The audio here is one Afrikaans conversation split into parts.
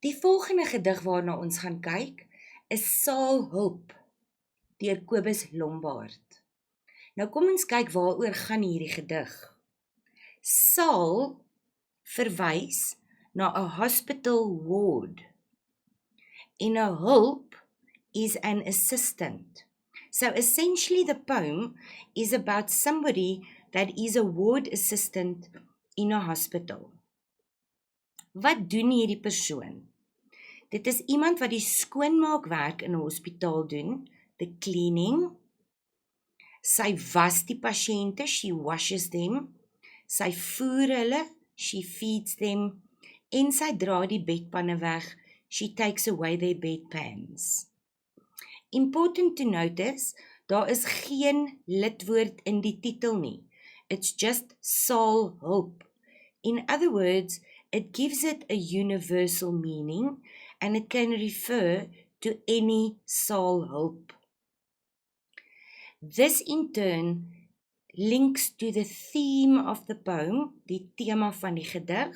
Die volgende gedig waarna ons gaan kyk, is Saal Hulp, deur Kobus Lombard. Nou kom ons kyk waaroor gaan hierdie gedig. Saal verwys na 'n hospital ward, en 'n hulp is an assistant. So essentially the poem is about somebody that is a ward assistant in a hospital. Wat doen hierdie persoon? Dit is iemand wat die skoonmaakwerk in 'n hospitaal doen, the cleaning. Sy was die pasiënte, she washes them. Sy voer hulle, she feeds them. En sy dra die bedpanne weg, she takes away their bedpans. Important to notice, daar is geen lidwoord in die titel nie. It's just Saal Hulp. In other words, it gives it a universal meaning and it can refer to any Saal Hulp. This in turn links to the theme of the poem, die tema van die gedig.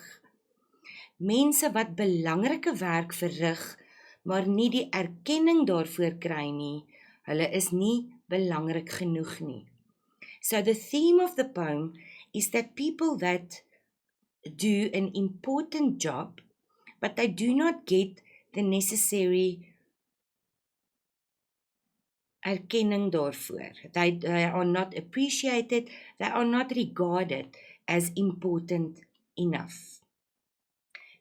Mense wat belangrike werk verrig, maar nie die erkenning daarvoor kry nie, hulle is nie belangrik genoeg nie. So the theme of the poem is that people that do an important job, but they do not get the necessary erkenning daarvoor. They are not appreciated, they are not regarded as important enough.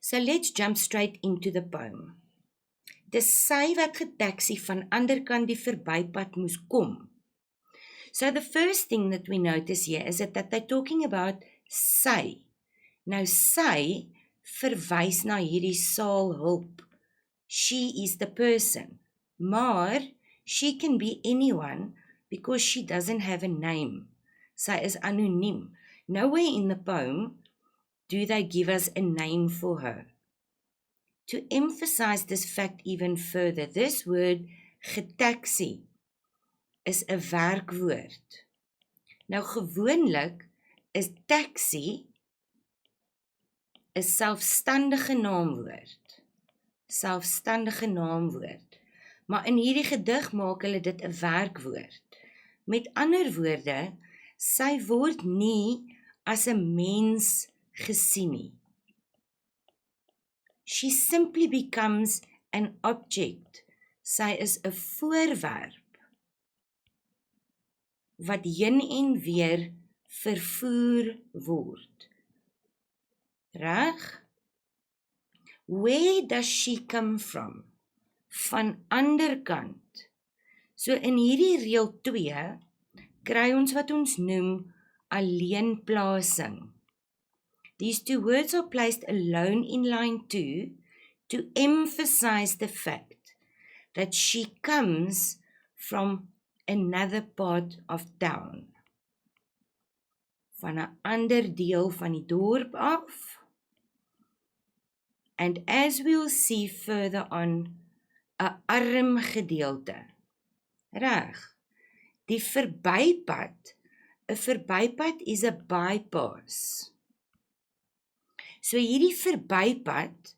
So let's jump straight into the poem. Dis sy wat getaxi van anderkant die verbypad moes kom. So the first thing that we notice here is that they're talking about sy. Nou sy verwys na hierdie Saal Hulp. She is the person, maar she can be anyone because she doesn't have a name. Sy is anoniem. Nowhere in the poem do they give us a name for her. To emphasize this fact even further, this word getaxi is 'n werkwoord. Nou gewoonlik is taxi 'n selfstandige naamwoord. Selfstandige naamwoord. Maar in hierdie gedig maak hulle dit 'n werkwoord. Met ander woorde, sy word nie as 'n mens gesien nie. She simply becomes an object. Sy is 'n voorwerp wat heen en weer vervoer word. Reg? Where does she come from? Van anderkant. So in hierdie reël 2 kry ons wat ons noem alleenplasing. These two words are placed alone in line 2 to emphasize the fact that she comes from another part of town. Van 'n ander deel van die dorp af. And as we'll see further on, 'n arm gedeelte. Reg. Die verbypad. 'n Verbypad is 'n bypass. So hierdie verbypad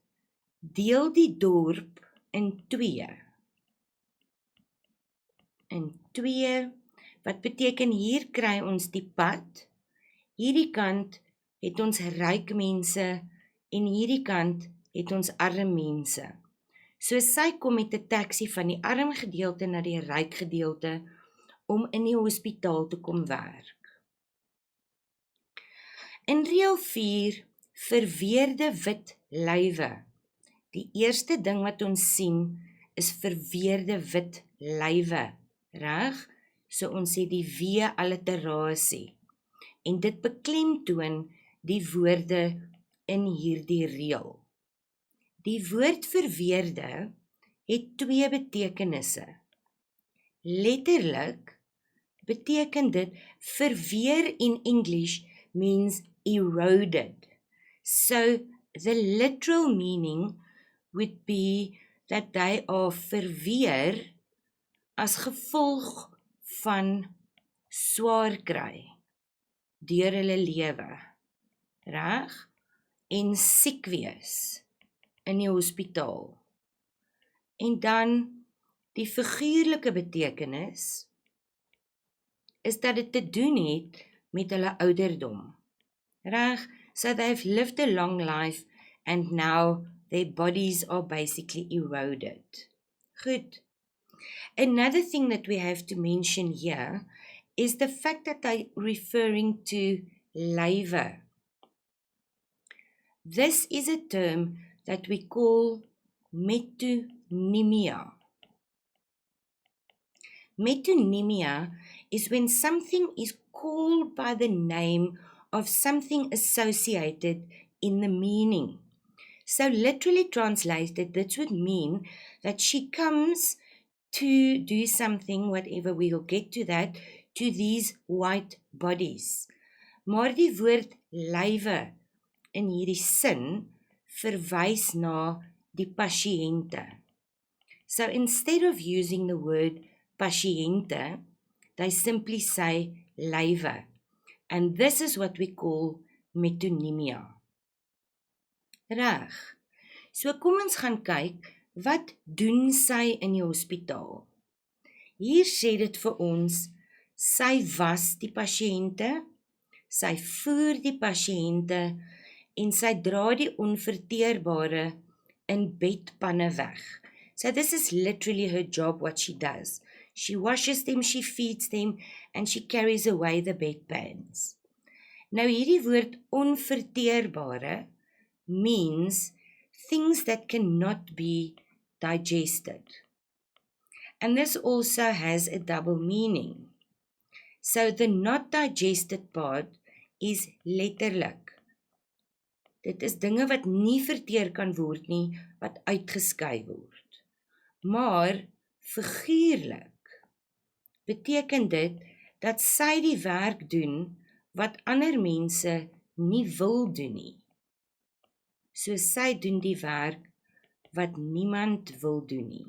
deel die dorp in 2. In 2, wat beteken hier kry ons die pad. Hierdie kant het ons ryk mense en hierdie kant het ons arm mense. So sy kom met 'n taxi van die arm gedeelte na die ryk gedeelte om in die hospitaal te kom werk. In reël 4 verweerde wit lywe. Die eerste ding wat ons sien is verweerde wit lywe, reg? So ons het die w-alliterasie. En dit beklemtoon die woorde in hierdie reël. Die woord verweerde het 2 betekenisse. Letterlik beteken dit verweer in English means eroded. So the literal meaning would be that they are verweer as gevolg van swaar kry deur hulle lewe, reg? En siek wees. in die hospitaal. En dan die figuurlike betekenis is dat dit te doen het met hulle ouderdom. Reg, so they've lived a long life and now their bodies are basically eroded. Good. Another thing that we have to mention here is the fact that they're referring to lywe. This is a term that we call metonymia. Metonymia is when something is called by the name of something associated in the meaning. So literally translated, this would mean that she comes to do something, whatever, we will get to that, to these white bodies. Maar die woord lywe in hierdie sin verwys na die pasiënte. So instead of using the word pasiënte, they simply say lywe. And this is what we call metonymia. Reg. So kom ons gaan kyk, wat doen sy in die hospitaal? Hier sê dit vir ons, sy was die pasiënte, sy voer die pasiënte en sy dra die onverteerbare in bedpanne weg. So this is literally her job, what she does. She washes them, she feeds them, and she carries away the bedpans. Nou hierdie woord onverteerbare means things that cannot be digested. And this also has a double meaning. So the not digested part is letterlik. Dit is dinge wat nie verteer kan word nie, wat uitgeskei word. Maar figuurlik beteken dit dat sy die werk doen wat ander mense nie wil doen nie. So sy doen die werk wat niemand wil doen nie.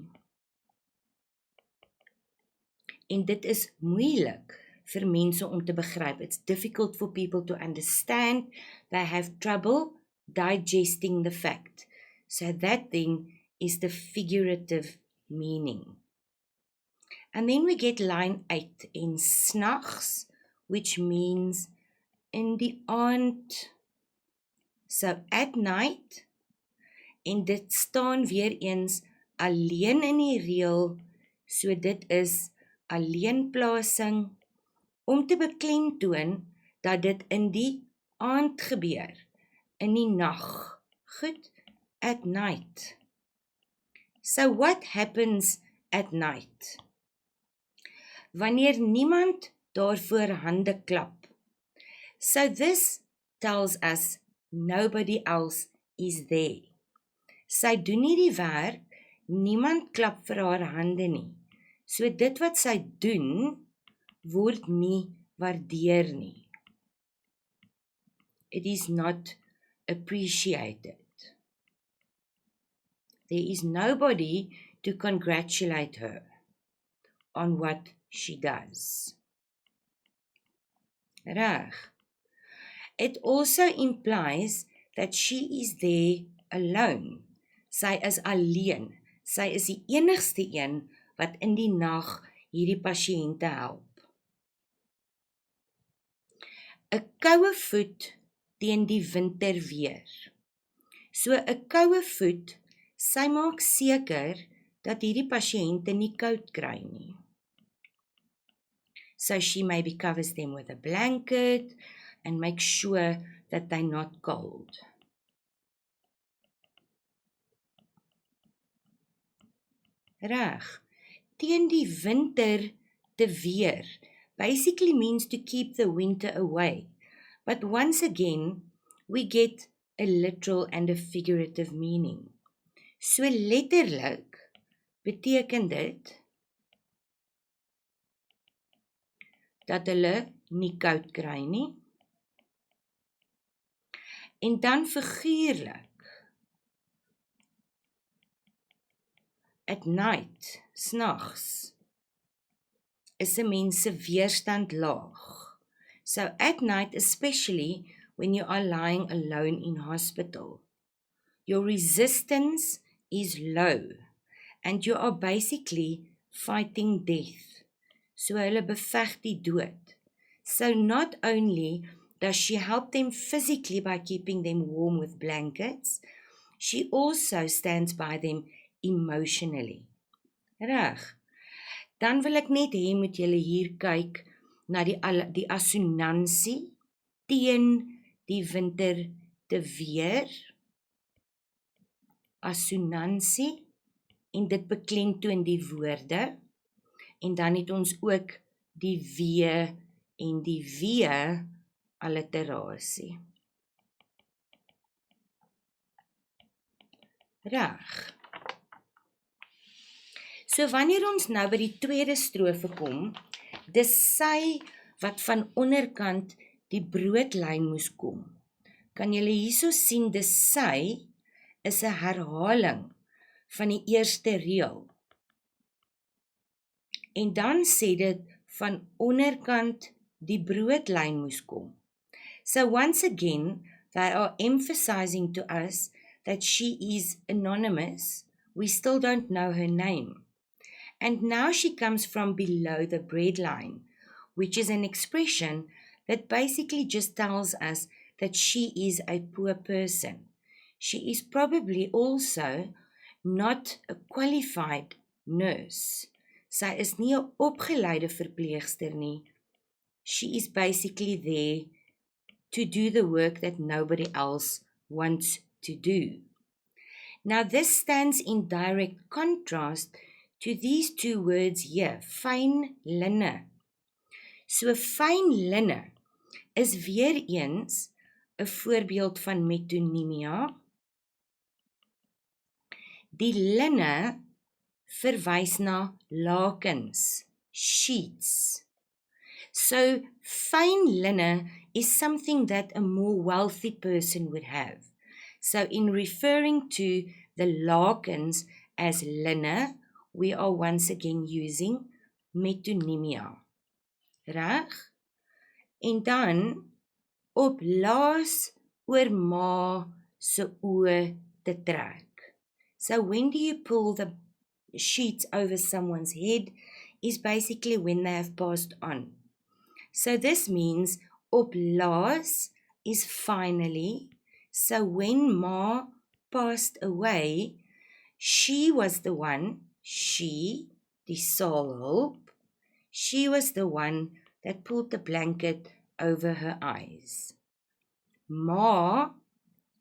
En dit is moeilik vir mense om te begryp. It's difficult for people to understand. They have trouble digesting the fact. So that thing is the figurative meaning. And then we get line 8 in snags, which means in die aand. So at night, en dit staan weer eens alleen in die reël, so dit is alleenplasing, om te beklemtoon dat dit in die aand gebeur, in die nag. Goed, at night. So what happens at night? Wanneer niemand daarvoor hande klap. So this tells us nobody else is there. Sy doen nie die werk, niemand klap vir haar hande nie. So dit wat sy doen, word nie waardeer nie. It is not appreciated. There is nobody to congratulate her on what she does. Reg. It also implies that she is there alone. Sy is alleen. Sy is die enigste een wat in die nag hierdie pasiënte help. 'n Koue voet teen die winterweer. So 'n koue voet, sy maak seker dat hierdie pasiënte nie koud kry nie. So she maybe covers them with a blanket and makes sure that they're not cold. Reg, teen die winter te weer basically means to keep the winter away. But once again, we get a literal and a figurative meaning. So letterlik beteken dit dat hulle nie koud kry nie. En dan figuurlik, at night, snags, is 'n mens se weerstand laag. So at night, especially when you are lying alone in hospital, your resistance is low, and you are basically fighting death. So hulle beveg die dood. So not only does she help them physically by keeping them warm with blankets, she also stands by them emotionally. Reg. Dan wil ek net hê moet julle hier kyk na die assonansie teen die winter te weer. Assonansie, en dit beklemtoon die woorde, en dan het ons ook die wee en die wee alliterasie. Reg. So wanneer ons nou by die tweede strofe kom, dis sy wat van onderkant die broodlyn moes kom. Kan julle hierso sien, dis sy is 'n herhaling van die eerste reël. En dan sê dit van onderkant die broodlyn moes kom. So once again, they are emphasizing to us that she is anonymous. We still don't know her name. And now she comes from below the breadline, which is an expression that basically just tells us that she is a poor person. She is probably also not a qualified nurse. Sy is nie 'n opgeleide verpleegster nie. She is basically there to do the work that nobody else wants to do. Now this stands in direct contrast to these two words here, fyn linne. So fyn linne is weer eens 'n voorbeeld van metonimia. Die linne verwys na lakens, sheets. So fyn linne is something that a more wealthy person would have. So in referring to the lakens as linne, we are once again using metonimia. Reg? En dan op laas oor ma se oë te trek. So when do you pull the sheets over someone's head is basically when they have passed on. So this means op laas is finally. So when ma passed away, she was the one, die saalhulp, she was the one that pulled the blanket over her eyes. Ma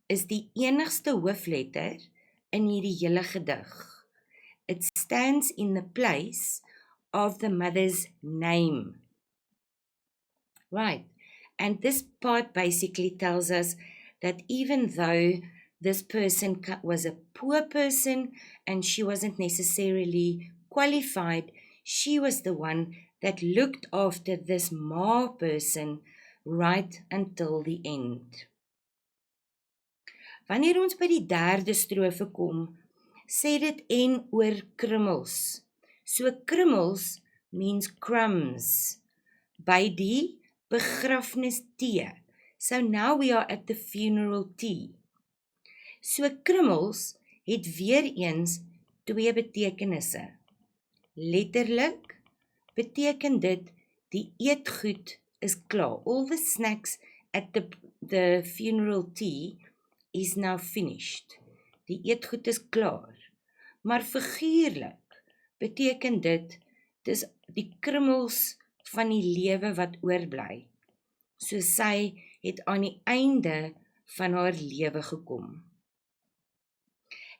is die enigste hoofletter in hierdie hele gedig. It stands in the place of the mother's name. Right. And this part basically tells us that even though this person was a poor person and she wasn't necessarily qualified, she was the one that looked after this ma person right until the end. Wanneer ons by die derde strofe kom, sê dit en oor krummels. So krummels means crumbs. By die begrafnis tee. So now we are at the funeral tea. So krummels het weer eens twee betekenisse. Letterlik beteken dit die eetgoed is klaar. All the snacks at the funeral tea is now finished. Die eetgoed is klaar. Maar figuurlik beteken dit dis die krummels van die lewe wat oorbly. So sy het aan die einde van haar lewe gekom.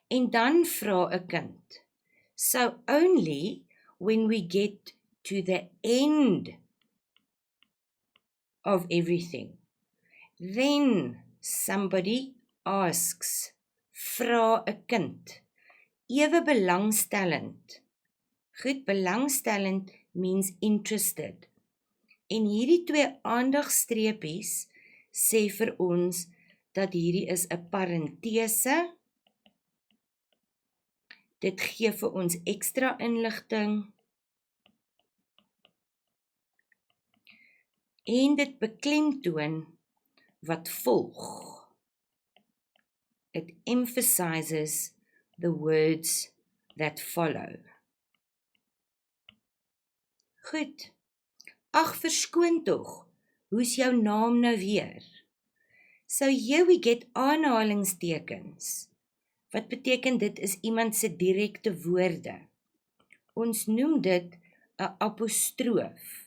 En dan vra 'n kind, so only when we get to the end of everything, then somebody asks, vra 'n kind, ewe belangstellend. Goed, belangstellend means interested. En hierdie twee aandagstreepies sê vir ons dat hierdie is 'n parentese. Dit gee vir ons ekstra inligting. En dit beklemtoon wat volg. it emphasizes the words that follow. Goed. Ag, verskoon tog. Hoe's jou naam nou weer? So here we get aanhalingstekens. Wat beteken dit is iemand se direkte woorde? Ons noem dit 'n apostroof.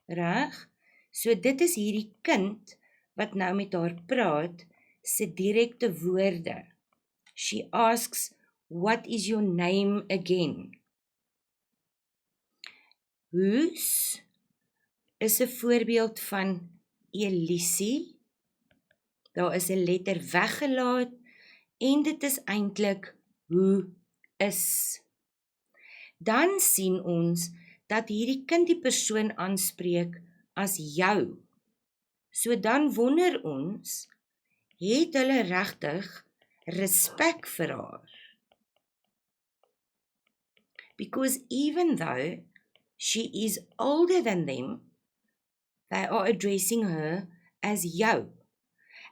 Reg? So dit is hierdie kind wat nou met haar praat se direkte woorde. She asks, "What is your name again?" Whose is 'n voorbeeld van Elisie. Daar is 'n letter weggelaat en dit is eintlik who is. Dan sien ons dat hierdie kind die persoon aanspreek as jou. So dan wonder ons, het hulle regtig respek vir haar? Because even though she is older than them, they are addressing her as jou.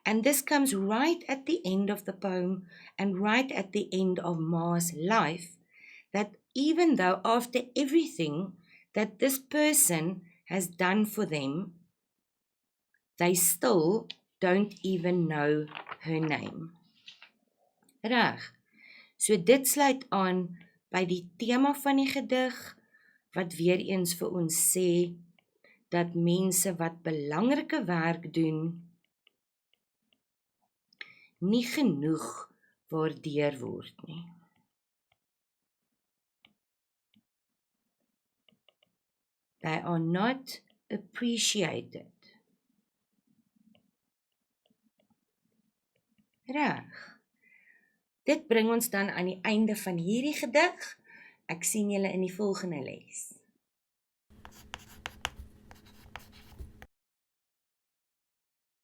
And this comes right at the end of the poem and right at the end of Ma's life, that even though after everything that this person has done for them, they still don't even know her name. Reg. So dit sluit aan by die tema van die gedig, wat weer eens vir ons sê, dat mense wat belangrike werk doen, nie genoeg waardeer word nie. They are not appreciated. Reg. Dit bring ons dan aan die einde van hierdie gedig. Ek sien julle in die volgende les.